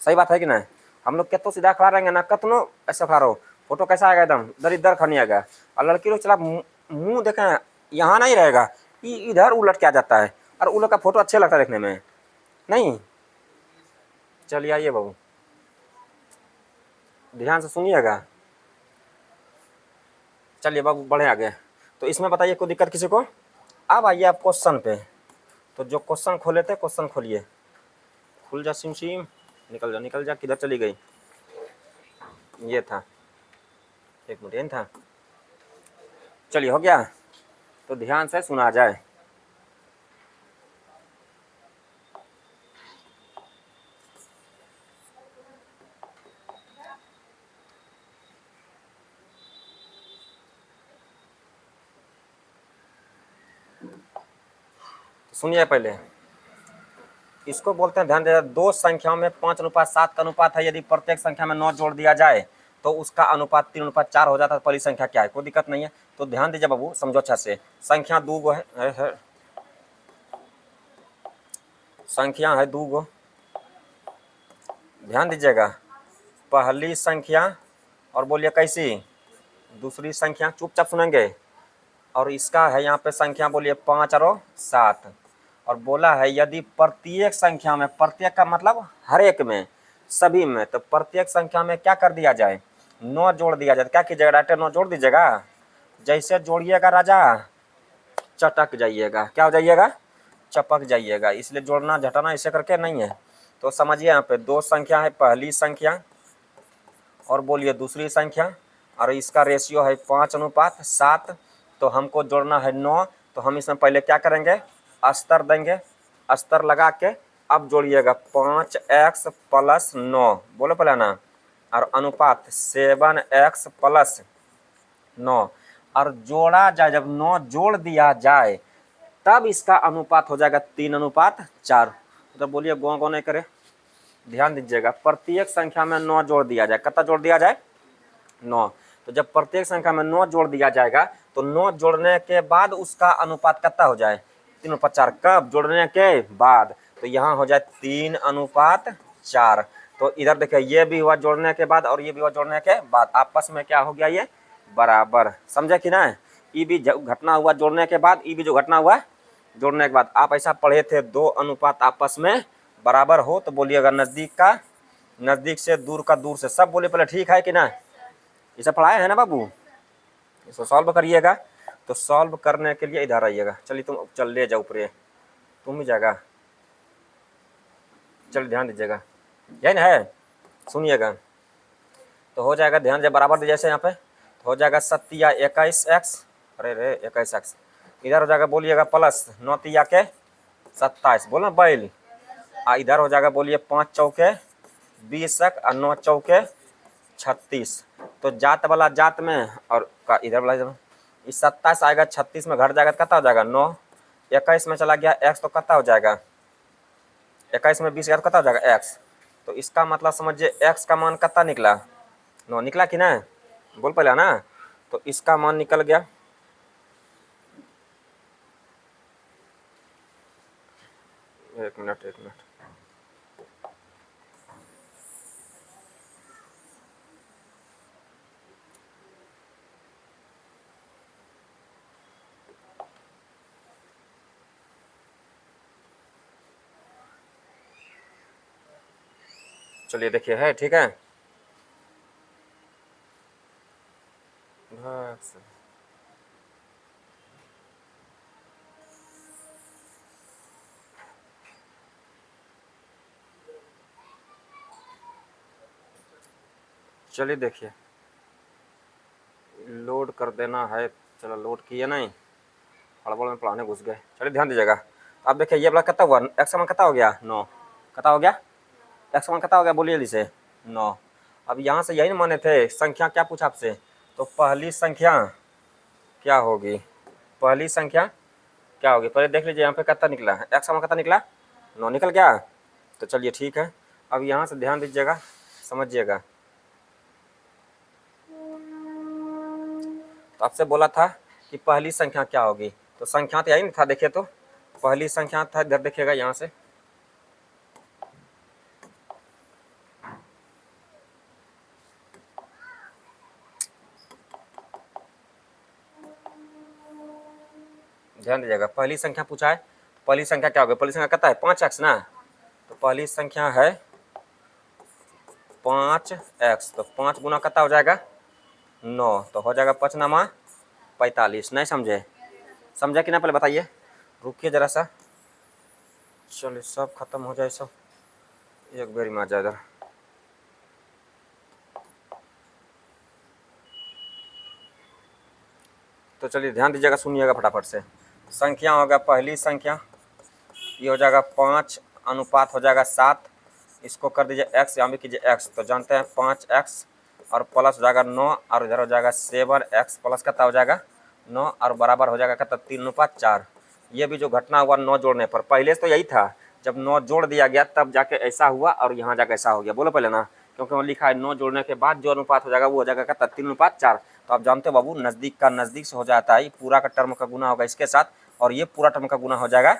सही बात है कि नहीं, हम लोग कत्तो सीधा खड़ा रहेंगे ना, कतनो ऐसा खड़ा रहो, फोटो कैसा आएगा, एकदम दरिद्र खा नहीं आएगा। और लड़की लोग चला मुँह देखें, यहाँ नहीं रहेगा, इधर उलट के आ जाता है, और उन लोग का फोटो अच्छा लगता है देखने में, नहीं। चलिए आइए बाबू, ध्यान से सुनिएगा। चलिए बाबू बढ़े आगे। तो इसमें बताइए कोई दिक्कत किसी को। अब आइए आप क्वेश्चन पे। तो जो क्वेश्चन खोले थे, क्वेश्चन खोलिए, खुल जा सिम सिम, निकल जा, किधर चली गई। ये था, एक मिनट ये था। चलिए हो गया, तो ध्यान से सुना जाए। सुनिए पहले, इसको बोलते हैं, ध्यान दे, दो संख्याओं में 5:7 का अनुपात है, यदि प्रत्येक संख्या में 9 जोड़ दिया जाए तो उसका अनुपात 3:4 हो जाता है। पहली संख्या क्या है, कोई दिक्कत नहीं है। तो ध्यान दीजिए बाबू, समझो अच्छा से। संख्या दो गो है, संख्या है दो गो, ध्यान दीजिएगा। पहली संख्या और बोलिए कैसी, दूसरी संख्या, चुपचाप सुनेंगे। और इसका है यहाँ पे संख्या, बोलिए 5 और 7। और बोला है यदि प्रत्येक संख्या में, प्रत्येक का मतलब हर एक में, सभी में, तो प्रत्येक संख्या में क्या कर दिया जाए, 9 जोड़ दिया जाए। क्या कीजिएगा, डायरेक्ट 9 जोड़ दीजिएगा। जैसे जोड़िएगा राजा, चटक जाइएगा। क्या हो जाइएगा, चपक जाइएगा। इसलिए जोड़ना घटाना ऐसे करके नहीं है। तो समझिए, यहाँ पे दो संख्या है, पहली संख्या और बोलिए दूसरी संख्या, और इसका रेशियो है 5:7। तो हमको जोड़ना है 9। तो हम इसमें पहले क्या करेंगे, अस्तर देंगे। अस्तर लगा के अब जोड़िएगा 5x + 9, बोलो पहले ना। और अनुपात 7x + 9। और जोड़ा जाए, जब 9 जोड़ दिया जाए तब इसका अनुपात हो जाएगा 3:4। तो बोलिए गौ गौ नहीं करे, ध्यान दीजिएगा। प्रत्येक संख्या में 9 जोड़ दिया जाए, कितना जोड़ दिया जाए, 9। तो जब प्रत्येक संख्या में 9 जोड़ दिया जाएगा तो 9 जोड़ने के बाद उसका अनुपात कितना हो जाए, 3:4। कब, जोड़ने के बाद। तो यहाँ हो जाए 3:4। तो इधर देखिए, ये भी हुआ जोड़ने के बाद और ये भी हुआ जोड़ने के बाद, आपस में क्या हो गया, ये बराबर। समझे कि ना। ये भी घटना हुआ जोड़ने के बाद, ये भी जो घटना हुआ जोड़ने के बाद। आप ऐसा पढ़े थे, दो अनुपात आपस में बराबर हो तो बोलिएगा नजदीक का नजदीक से, दूर का दूर से। सब बोले पहले, ठीक है कि ना। ये सब पढ़ाया है ना बाबू। इसको सॉल्व करिएगा। तो सॉल्व करने के लिए इधर आइएगा। चलिए तुम चल ले जाओ ऊपर, तुम ही जाएगा। चल ध्यान दीजिएगा, यही ना है, सुनिएगा। तो हो जाएगा, ध्यान दे बराबर, जैसे यहाँ पे हो जाएगा 7 × 21x, अरे रे 21x। इधर हो जाएगा, बोलिएगा प्लस 9 × 27, बोलो बैल। इधर हो जाएगा, बोलिए 5 चौके 20 और 9 चौके 36। तो जात वाला जात में और इधर वाला, इस 27 आएगा, 36 में घट जाएगा तो कितना हो जाएगा, 9। 21 में चला गया x तो कितना हो जाएगा, 21 में 20 गया तो कितना हो जाएगा, x। तो इसका मतलब समझिए, x का मान कितना निकला, 9 निकला कि ना, बोल पहले ना। तो इसका मान निकल गया, एक मिनट। चलिए देखिए, है ठीक है। चलिए देखिए, लोड कर देना है। चलो लोड किए नहीं, हड़बड़ में पढ़ाने घुस गए। चलिए ध्यान दीजिएगा। अब देखिए, ये वाला कितना हुआ, x का मान कितना हो गया, 9। कितना हो गया, x का मान कितना हो गया, बोलिए इसे, 9। अब यहाँ से यही ना माने थे, संख्या क्या पूछा आपसे। तो पहली संख्या क्या होगी, पहली संख्या क्या होगी, पहले देख लीजिए यहाँ पे कितना निकला है, x का मान कितना निकला, 9 निकल गया। तो चलिए ठीक है। अब यहाँ से ध्यान दीजिएगा, समझिएगा। तो आपसे बोला था कि पहली संख्या क्या होगी, तो संख्या तो यही नहीं था। देखिए, तो पहली संख्या था, इधर देखिएगा, यहाँ से ध्यान दीजिएगा। पहली संख्या पूछा है, पहली संख्या क्या होगी, पहली संख्या कितना है, 5x ना। तो पहली संख्या है 5x, तो 5 गुना कितना हो जाएगा, 9। तो हो जाएगा 5×9 = 45। नहीं समझे, समझे कि ना, पहले बताइए, रुकिए जरा सा। चलिए सब खत्म हो जाए, सब एक बेरी में आ जाए इधर। तो चलिए ध्यान दीजिएगा, सुनिएगा फटाफट से। संख्या होगा, पहली संख्या ये हो जाएगा 5 अनुपात हो जाएगा 7, इसको कर दीजिए x, यहाँ भी कीजिए x, तो जानते हैं 5x और प्लस हो जाएगा 9 और इधर हो जाएगा 7x प्लस कितना हो जाएगा 9 और बराबर हो जाएगा कितना 3:4। ये भी जो घटना हुआ 9 जोड़ने पर, पहले तो यही था, जब 9 जोड़ दिया गया तब जाके ऐसा हुआ और यहाँ जाके ऐसा हो गया। बोलो पहले ना, क्योंकि वहाँ लिखा है 9 जोड़ने के बाद जो अनुपात हो जाएगा वो हो जाएगा कितना 3:4। तो आप जानते हो बाबू, नज़दीक का नज़दीक से हो जाता है, पूरा का टर्म का गुना होगा इसके साथ और ये पूरा टर्म का गुना हो जाएगा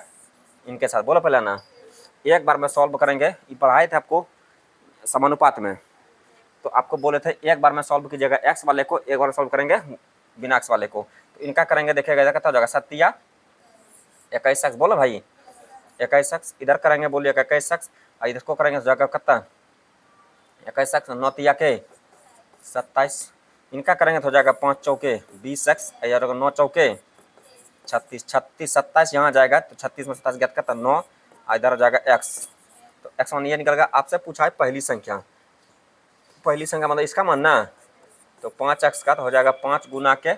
इनके साथ। बोलो पहले ना, एक बार में सॉल्व करेंगे, ये पढ़ाए थे आपको समानुपात में, तो आपको बोले थे एक बार में सॉल्व कीजिएगा x वाले को, एक बार सॉल्व करेंगे बिना x वाले को। तो इनका करेंगे, देखिएगा कितना हो जाएगा 7 21x। बोलो भाई 21x, इधर करेंगे बोलिए 21x और इधर को करेंगे हो जाएगा कितना 21x, 9 के 27। इनका करेंगे तो हो जाएगा 5 चौके 20x, इधर 9 चौके 36, 36 27 यहाँ जाएगा तो 36 में 27 गया कितना 9, इधर हो जाएगा x। तो x मान ये निकल गया। आपसे पूछा है पहली संख्या, पहली संख्या मतलब इसका मान ना, तो 5x का तो हो जाएगा 5 गुना के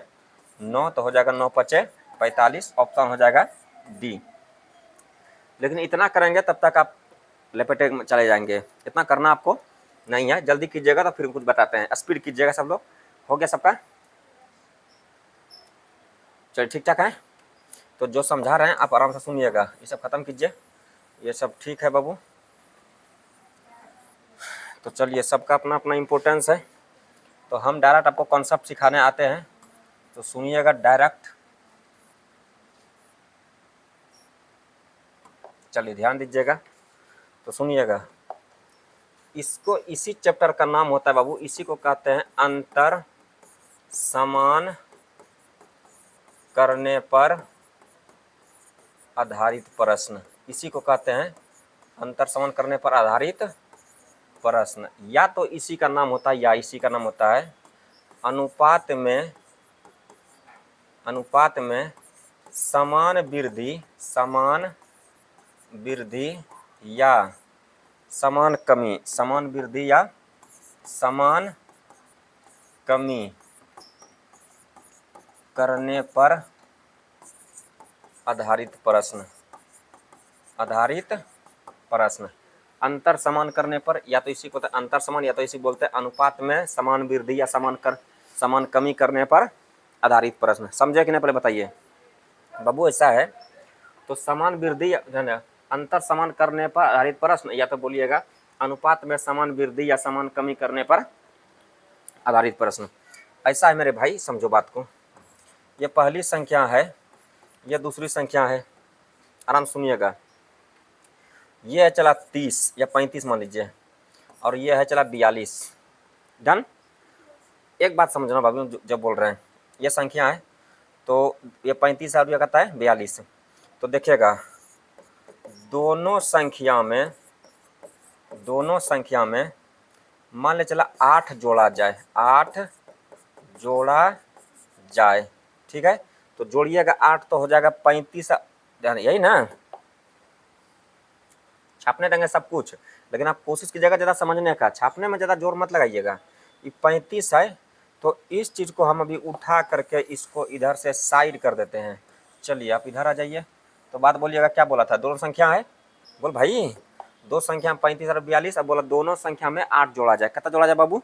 9, तो हो जाएगा 9 × 5 = 45, ऑप्शन हो जाएगा डी। लेकिन इतना करेंगे तब तक आप लपेटे में चले जाएंगे, इतना करना आपको नहीं है, जल्दी कीजिएगा तो फिर कुछ बताते हैं, स्पीड कीजिएगा सब लोग। हो गया सबका? चलिए ठीक ठाक है। तो जो समझा रहे हैं आप आराम से सुनिएगा, ये सब खत्म कीजिए, ये सब ठीक है बाबू। तो चलिए, सबका अपना अपना इम्पोर्टेंस है, तो हम डायरेक्ट आपको कॉन्सेप्ट सिखाने आते हैं, तो सुनिएगा डायरेक्ट। चलिए ध्यान दीजिएगा, तो सुनिएगा। इसको, इसी चैप्टर का नाम होता है बाबू, इसी को कहते हैं अंतर समान करने पर आधारित प्रश्न। इसी को कहते हैं अंतर समान करने पर आधारित प्रश्न, या तो इसी का नाम होता है या इसी का नाम होता है अनुपात में समान वृद्धि या समान कमी करने पर आधारित प्रश्न। अंतर समान करने पर, या तो इसी को अंतर समान, या तो इसी बोलते हैं अनुपात में समान वृद्धि या समान कमी करने पर आधारित प्रश्न। समझे कि नहीं पहले बताइए बाबू? ऐसा है, तो समान वृद्धि अंतर समान करने पर आधारित प्रश्न, या तो बोलिएगा अनुपात में समान वृद्धि या समान कमी करने पर आधारित प्रश्न। ऐसा है मेरे भाई, समझो बात को। ये पहली संख्या है, ये दूसरी संख्या है, आराम सुनिएगा। ये है चला 30 या 35 मान लीजिए, और ये है चला 42। डन? एक बात समझना बाबू, जब बोल रहे हैं ये संख्या है, तो ये 35 और ये कहता है 42। तो देखिएगा, दोनों संख्या में मान ले चला 8 जोड़ा जाए, ठीक है? तो जोड़िएगा 8 तो हो जाएगा 35, यही ना? छापने देंगे सब कुछ, लेकिन आप कोशिश कीजिएगा ज़्यादा समझने का, छापने में ज़्यादा जोर मत लगाइएगा। ये 35 है, तो इस चीज़ को हम अभी उठा करके इसको इधर से साइड कर देते हैं। चलिए आप इधर आ जाइए, तो बात बोलिएगा क्या बोला था? दोनों संख्या है, बोल भाई, दो संख्या में 35 और 42। अब बोला दोनों संख्या में 8 जोड़ा जाए। कितना जोड़ा जाए बाबू?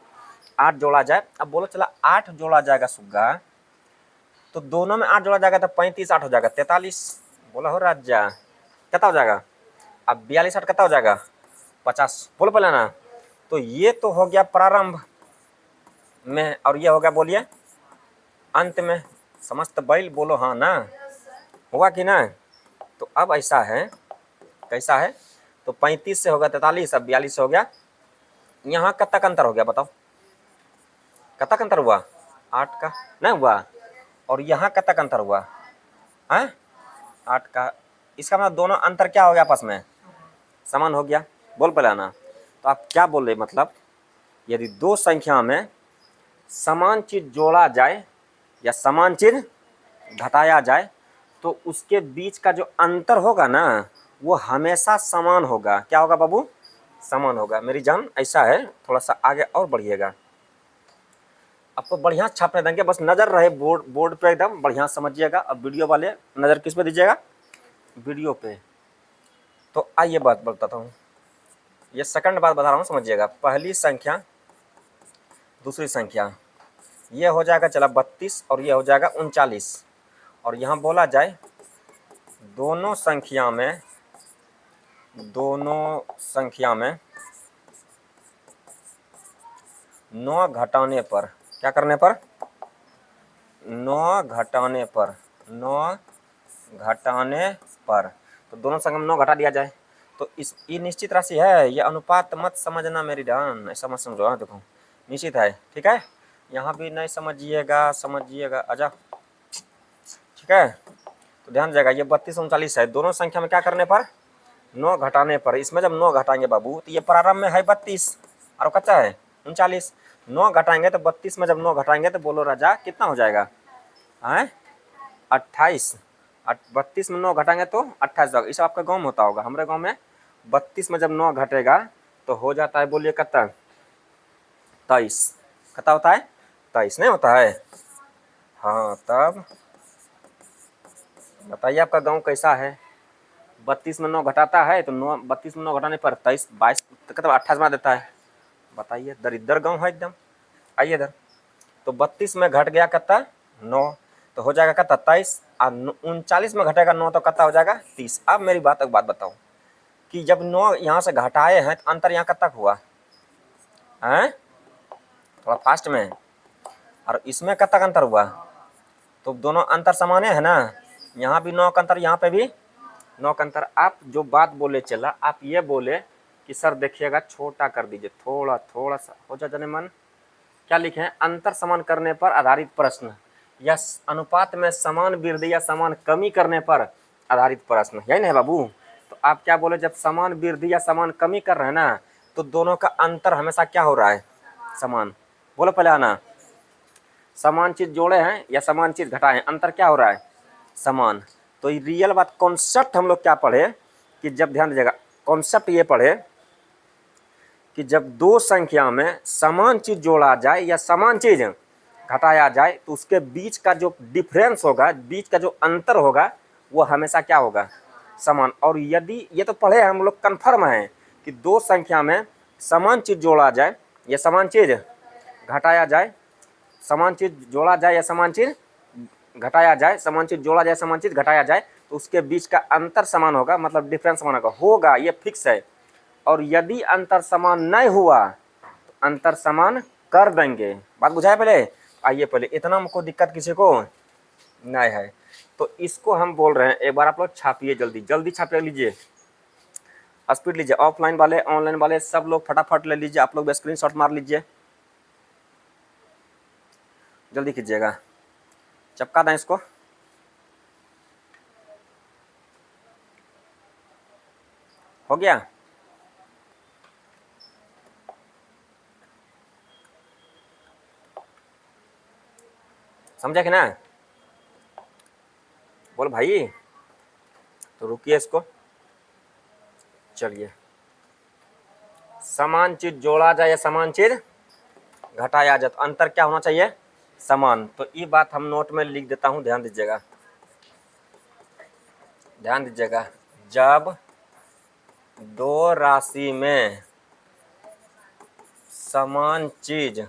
8 जोड़ा जाए। अब बोलो चला 8 जोड़ा जाएगा सुग्गा, तो दोनों में 8 जोड़ा जाएगा तो 35 8 हो जाएगा 43। बोला हो राजा, कितना हो जाएगा? अब 42 8 कितना हो जाएगा? 50। बोलो पहले ना। तो ये तो हो गया प्रारंभ में, और ये हो गया बोलिए अंत में। समस्त बैल बोलो हाँ ना, हुआ कि ना? तो अब ऐसा है, कैसा है? तो 35 से हो गया 43, अब 42 से हो गया। यहाँ कब तक अंतर हो गया बताओ? कब तक अंतर हुआ? 8 का नहीं हुआ? और यहाँ कब तक अंतर हुआ है? 8 का। इसका मतलब दोनों अंतर क्या हो गया? आपस में समान हो गया। बोल पहले ना। तो आप क्या बोल रहे? मतलब यदि दो संख्या में समान चीज जोड़ा जाए या समान चीज घटाया जाए, तो उसके बीच का जो अंतर होगा ना, वो हमेशा समान होगा। क्या होगा बाबू? समान होगा। मेरी जान ऐसा है, थोड़ा सा आगे और बढ़िएगा। आपको बढ़िया छापने देंगे, बस नज़र रहे बोर्ड पे एकदम बढ़िया समझिएगा। अब वीडियो वाले नज़र किस पे दीजिएगा? वीडियो पे। तो आइए बात बताता हूँ, ये सेकंड बात बता रहा हूँ, समझिएगा। पहली संख्या दूसरी संख्या, ये हो जाएगा चला 32 और ये हो जाएगा 39। और यहाँ बोला जाए दोनों संख्या में 9 घटाने पर, क्या करने पर? 9 घटाने पर, 9 घटाने पर, तो दोनों संख्या में 9 घटा दिया जाए तो ये निश्चित राशि है, ये अनुपात मत समझना मेरी जान, ऐसा मत समझो। हाँ देखो निश्चित है, ठीक है। यहाँ भी नहीं समझिएगा, समझिएगा, आजा, ठीक है। तो ध्यान देगा, ये 32 39 है, दोनों संख्या में क्या करने पर? 9 घटाने पर। इसमें जब 9 घटाएंगे बाबू तो ये प्रारंभ में है 32 और कच्चा है 39। 9 घटाएंगे तो 32 में जब 9 घटाएंगे तो बोलो राजा कितना हो जाएगा? हैं 28। 32 में 9 घटाएंगे तो 28 होगा। इस आपका गाँव में होता होगा, हमारे गाँव में 32 में जब 9 घटेगा तो हो जाता है, बोलिए कितना? 23। कितना होता है? 23 नहीं होता है? हाँ, तब बताइए आपका गांव कैसा है? 32 में 9 घटाता है तो 32 में 9 घटाने पर 23 22 मतलब 28 बना देता है। बताइए, दरिद्र गांव है एकदम। आइए इधर, तो 32 में घट गया कितना? 9, तो हो जाएगा कितना? 23। और 39 में घटेगा 9 तो कितना हो जाएगा? 30। अब मेरी बात बताऊँ कि जब 9 यहाँ से घटाए हैं तो अंतर यहाँ कब तक हुआ है? थोड़ा फास्ट में। और इसमें कब तक अंतर हुआ? तो दोनों अंतर समान है ना, यहाँ भी 9 का अंतर, यहाँ पे भी 9 का अंतर। आप जो बात बोले चला, आप ये बोले कि सर देखिएगा छोटा कर दीजिए, थोड़ा सा हो जाने मन। क्या लिखे हैं? अंतर समान करने पर आधारित प्रश्न या अनुपात में समान वृद्धि या समान कमी करने पर आधारित प्रश्न, यही नहीं है बाबू? तो आप क्या बोले, जब समान वृद्धि या समान कमी कर रहे हैं ना तो दोनों का अंतर हमेशा क्या हो रहा है? समान। बोलो पहले आना, समान चीज जोड़े हैं या समान चीज घटाए हैं, अंतर क्या हो रहा है? समान। तो ये रियल बात, कॉन्सेप्ट हम लोग क्या पढ़े कि जब, ध्यान दीजिएगा, कॉन्सेप्ट ये पढ़े कि जब दो संख्या में समान चीज जोड़ा जाए या समान चीज घटाया जाए तो उसके बीच का जो डिफरेंस होगा, बीच का जो अंतर होगा, वो हमेशा क्या होगा? समान। और यदि, ये तो पढ़े हम लोग, कन्फर्म है कि दो संख्या में समान चीज जोड़ा जाए या समान चीज घटाया जाए, समान चीज जोड़ा जाए या समान चीज घटाया जाए, समान चीज जोड़ा जाए समान चीज घटाया जाए तो उसके बीच का अंतर समान होगा, मतलब डिफरेंस समान होगा, ये फिक्स है। और यदि अंतर समान नहीं हुआ तो अंतर समान कर देंगे। बात बुझाए पहले? आइए पहले, इतना हमको दिक्कत किसी को नहीं है तो इसको हम बोल रहे हैं। एक बार आप लोग छापिए, जल्दी छाप लीजिए, स्पीड लीजिए। ऑफलाइन वाले ऑनलाइन वाले सब लोग फटाफट ले लीजिए, आप लोग स्क्रीनशॉट मार लीजिए, जल्दी कीजिएगा, चपका दें इसको। हो गया? समझा कि ना? बोल भाई, तो रुकिए इसको। चलिए, समान चीज जोड़ा जाए या समान चीज घटाया जाए तो अंतर क्या होना चाहिए? समान। तो ये बात हम नोट में लिख देता हूं, ध्यान दीजिएगा, ध्यान दीजिएगा। जब दो राशि में समान चीज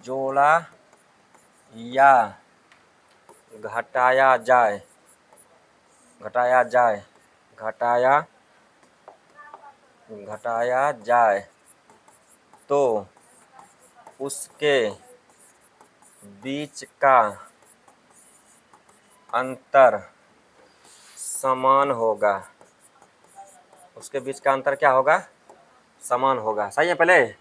जोड़ा या घटाया जाए, घटाया जाए तो उसके बीच का अंतर समान होगा। उसके बीच का अंतर क्या होगा? समान होगा। सही है? पहले,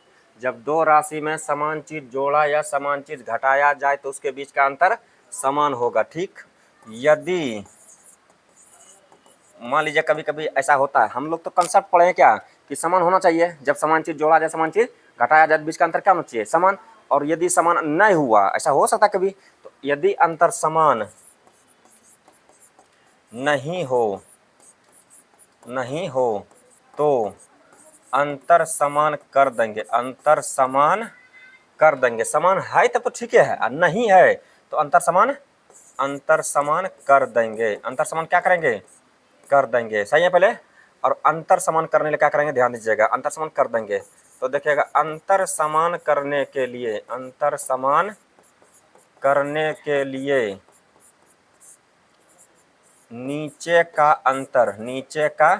जब दो राशि में समान चीज जोड़ा या समान चीज घटाया जाए तो उसके बीच का अंतर समान होगा। ठीक, यदि मान लीजिए कभी कभी ऐसा होता है, हम लोग तो कंसेप्ट पढ़े हैं क्या कि समान होना चाहिए, जब समान चीज जोड़ा जाए समान चीज घटाया जाए बीच का अंतर क्या होना चाहिए? समान। और यदि समान नहीं हुआ, ऐसा हो सकता कभी, तो यदि अंतर समान नहीं हो तो अंतर समान कर देंगे, अंतर समान कर देंगे। समान है तब तो ठीक है, और नहीं है तो अंतर समान कर देंगे। अंतर समान क्या करेंगे, कर देंगे। सही है पहले। और अंतर समान करने के लिए क्या करेंगे, ध्यान दीजिएगा, अंतर समान कर देंगे। तो देखिएगा, अंतर समान करने के लिए, अंतर समान करने के लिए नीचे का अंतर, नीचे का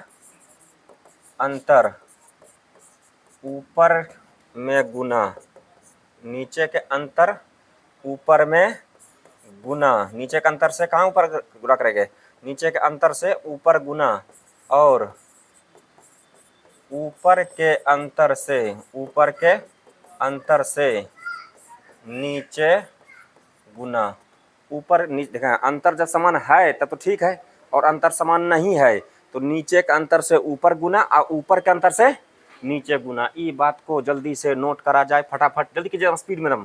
अंतर ऊपर में गुना, नीचे के अंतर ऊपर में गुना। नीचे के अंतर से कहाँ ऊपर गुना करेंगे, नीचे के अंतर से ऊपर गुना, और ऊपर के अंतर से, ऊपर के अंतर से नीचे गुना। ऊपर नीचे देखा, अंतर जब समान है तब तो ठीक है, और अंतर समान नहीं है तो नीचे के अंतर से ऊपर गुना और ऊपर के अंतर से नीचे गुना। ये बात को जल्दी से नोट करा जाए, फटाफट जल्दी कीजिए, स्पीड में रम।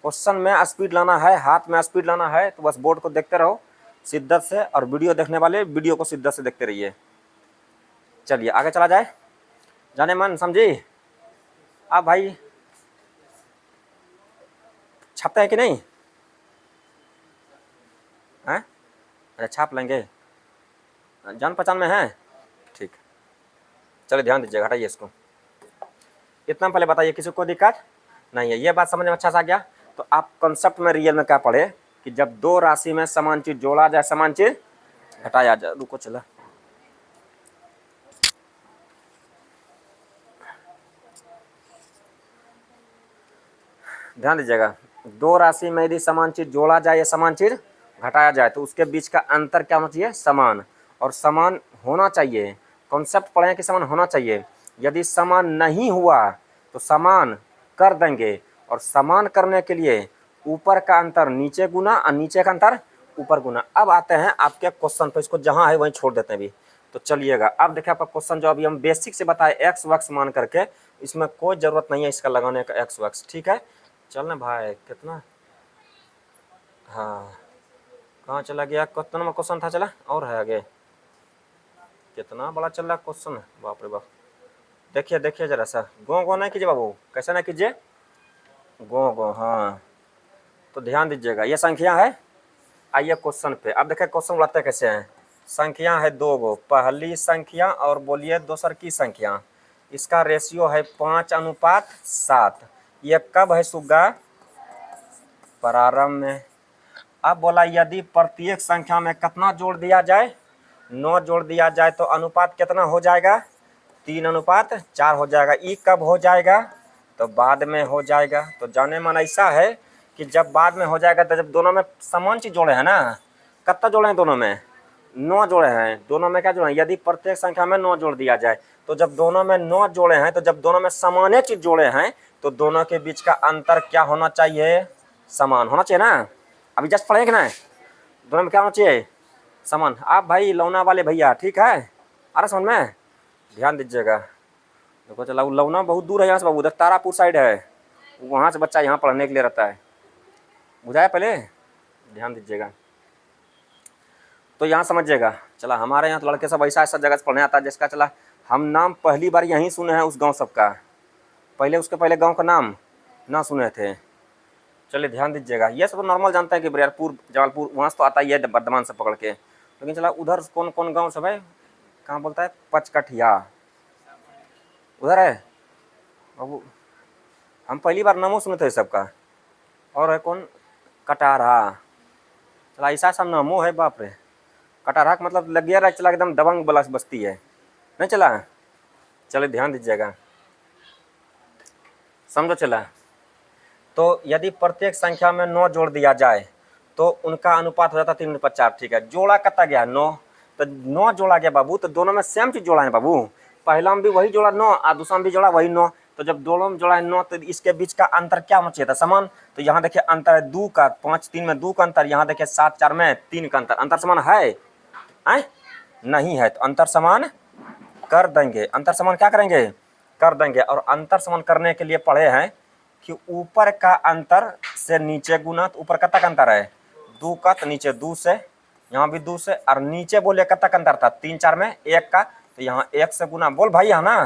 क्वेश्चन में स्पीड लाना है, हाथ में स्पीड लाना है, तो बस बोर्ड को देखते रहो शिद्दत से, और वीडियो देखने वाले वीडियो को शिद्दत से देखते रहिए। चलिए आगे चला जाए, जाने मन समझी। अब भाई छापते हैं कि नहीं हैं? अच्छा छाप लेंगे, जान पहचान में है, ठीक। चलिए ध्यान दीजिएगा, हटाइए इसको। इतना पहले बताइए, किसी को दिक्कत नहीं है, ये बात समझ में अच्छा सा गया। तो आप कॉन्सेप्ट में रियल में क्या पढ़े कि जब दो राशि में समान चीज जोड़ा जाए, समान चीज घटाया जाए। रुको चला, ध्यान दीजिएगा, दो राशि में यदि समान चीज जोड़ा जाए या समान चीज घटाया जाए तो उसके बीच का अंतर क्या होना चाहिए, समान। और समान होना चाहिए, कॉन्सेप्ट पढ़े कि समान होना चाहिए। यदि समान नहीं हुआ तो समान कर देंगे, और समान करने के लिए ऊपर का अंतर नीचे गुना और नीचे का अंतर ऊपर गुना। अब आते हैं आपके क्वेश्चन पे, इसको जहाँ है वहीं छोड़ देते हैं अभी। तो चलिएगा, अब देखिए आपका क्वेश्चन जो अभी हम बेसिक से बताए एक्स वक्स मान करके, इसमें कोई ज़रूरत नहीं है इसका लगाने का एक्स वक्स, ठीक है। चल ना भाई, कितना, हाँ कहाँ चला गया, कितना में क्वेश्चन था, चला और है आगे, कितना बड़ा चल रहा क्वेश्चन, बाप रे बाप। देखिए देखिए जरा सा, गो गो नहीं कीजिए बाबू, कैसे ना कीजिए, गो गो, हाँ। तो ध्यान दीजिएगा, ये संख्या है। आइए क्वेश्चन पे, अब देखिए क्वेश्चन उड़ाते कैसे हैं। संख्या है दो गो, पहली संख्या और बोलिए दूसर की संख्या, इसका रेशियो है 5:7। ये कब है सुग्गा, प्रारंभ में। अब बोला यदि प्रत्येक संख्या में कितना जोड़ दिया जाए, 9 जोड़ दिया जाए तो अनुपात कितना हो जाएगा, 3:4 हो जाएगा। ये कब हो जाएगा, तो बाद में हो जाएगा। तो जाने मन ऐसा है कि जब बाद में हो जाएगा तो जब दोनों में समान चीज जोड़े हैं ना, कितना जोड़े हैं दोनों में, 9 जोड़े हैं, दोनों में क्या जोड़े हैं, यदि प्रत्येक संख्या में 9 जोड़ दिया जाए तो जब दोनों में 9 जोड़े हैं, तो जब दोनों में समान चीज जोड़े हैं तो दोनों के बीच का अंतर क्या होना चाहिए, समान होना चाहिए ना। अभी जस्ट पढ़ेंगे ना, दोनों में क्या होना चाहिए, समान। आप भाई लौना वाले भैया, ठीक है, आ रहा समझ में, ध्यान दीजिएगा। देखो चला, लौना बहुत दूर है यहाँ से बाबू, उधर तारापुर साइड है, वहाँ से बच्चा यहाँ पढ़ने के लिए रहता है, बुझाया पहले, ध्यान दीजिएगा। तो यहाँ समझिएगा, चला हमारे यहाँ तो लड़के सब ऐसा ऐसा जगह से पढ़ने आता है जिसका चला हम नाम पहली बार यहीं सुने हैं उस गांव सबका, पहले उसके पहले गांव का नाम ना सुने थे। चलिए ध्यान दीजिएगा, ये सब नॉर्मल जानते हैं कि बरियारपुर जबलपुर वहाँ से तो आता ही है वर्धमान से पकड़ के, लेकिन चला उधर कौन कौन गाँव सब है, कहाँ बोलता है, पचकठिया उधर है बाबू, हम पहली बार नामों सुने थे सबका। और है कौन, कटारा, चला ऐसा सा नामों है, बाप रे। कटारा का मतलब लग गया, चला एकदम दबंग बला बस्ती है, नहीं चला। चलिए ध्यान दीजिएगा, समझो चला। तो यदि प्रत्येक संख्या में 9 जोड़ दिया जाए तो उनका अनुपात हो जाता 3:4, ठीक है। जोड़ा कितना गया, 9, तो 9 जोड़ा गया बाबू, तो दोनों में सेम चीज जोड़ा है बाबू, पहला में भी वही जोड़ा 9 और दूसरा में भी जोड़ा वही 9, तो जब दोनों में जोड़ा है 9 तो इसके बीच का अंतर क्या होना चाहिए था, समान। तो यहाँ देखिए अंतर है 2 का, 5 3 में 2 का अंतर, यहाँ देखिए 7 4 में 3 का अंतर, अंतर समान है, नहीं है, तो अंतर समान कर देंगे। अंतर समान क्या करेंगे, कर देंगे। और अंतर समान करने के लिए पढ़े हैं कि ऊपर का अंतर से नीचे गुना, तो ऊपर कितना का अंतर है, 2 का, तो नीचे 2 से, यहाँ भी 2 से, और नीचे बोले कितना का अंतर था, 3 4 में 1 का, तो यहाँ 1 से गुना, बोल भाई है ना।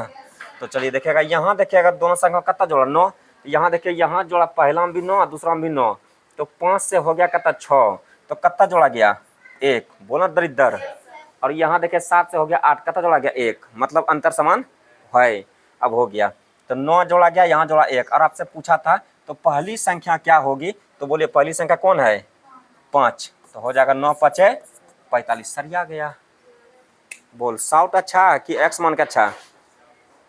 तो चलिए देखिएगा, यहाँ देखिएगा दोनों संख्या कितना जोड़ा 9, यहाँ देखिए यहाँ जोड़ा पहला में भी 9 दूसरा में भी 9, तो 5 से हो गया कितना 6, तो कितना जोड़ा गया 1, बोला दरिद्र। और यहाँ देखिए 7 से हो गया 8, कितना जोड़ा गया 1, मतलब अंतर समान है। अब हो गया, तो 9 जोड़ा गया, यहाँ जोड़ा 1। और आपसे पूछा था तो पहली संख्या क्या होगी, तो बोलिए पहली संख्या कौन है 5, तो हो जाएगा 9 5 45, सरिया गया। बोल साउट अच्छा कि एक्स मान के अच्छा,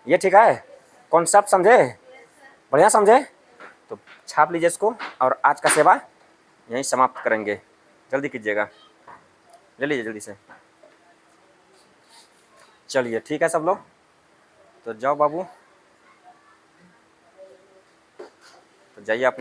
ये ठीक है, कॉन्सेप्ट समझे, बढ़िया समझे। तो छाप लीजिए इसको, और आज का सेवा यहीं समाप्त करेंगे। जल्दी कीजिएगा, ले लीजिए जल्दी से। चलिए ठीक है सब लोग, तो जाओ बाबू, तो जाइए आप।